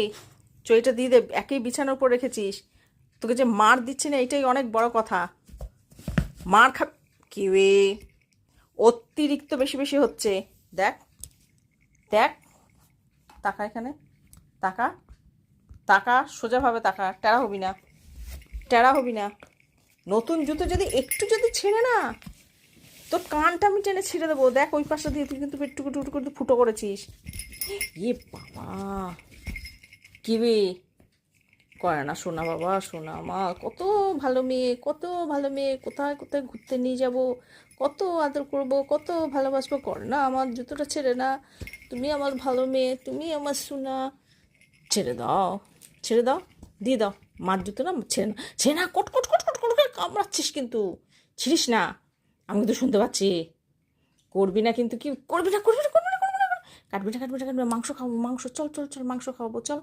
এই চইটা দিয়ে দে, একই বিছানার উপর রেখেছিস। তোকে যে মার দিচ্ছি না, এটাই অনেক বড় কথা। মার খা কি রে, অতিরিক্ত বেশি বেশি হচ্ছে। দেখ দেখ, তাকা এখানে, তাকা, তাকা, সোজাভাবে তাকা, টেরা হবি না, টেরা হবি না। নতুন জুতো যদি একটু যদি ছেড়ে না, তোর কানটা আমি টেনে ছিঁড়ে দেবো। দেখ ওই পাশটা দিয়ে তুই কিন্তু একটু একটু করে ফুটো করেছিস। ইয়ে বাবা, কি রে, করে না শোনা বাবা, শোনা মা, কত ভালো মেয়ে, কত ভালো মেয়ে, কোথায় কোথায় ঘুরতে নিয়ে যাব, কত আদর করব, কত ভালোবাসবো, কর না, আমার জুতোটা ছেড়ে না। তুমি আমার ভালো মেয়ে, তুমি আমার সোনা, ছেড়ে দাও, ছেড়ে দাও, দিয়ে দাও। মার জুতো না, ছেড়ে না, ছেড়ে না, কট কট কট কট কট করে কামড়াচ্ছিস কিন্তু, ছিড়িস না, আমি কিন্তু শুনতে পাচ্ছি। করবি না কিন্তু, কি করবি না, করবি না, করবি না, করবি না, কাটবি না, কাটবি না, কাটবি না, মাংস খাবো, মাংস, চল চল চল, মাংস খাওয়াবো, চল।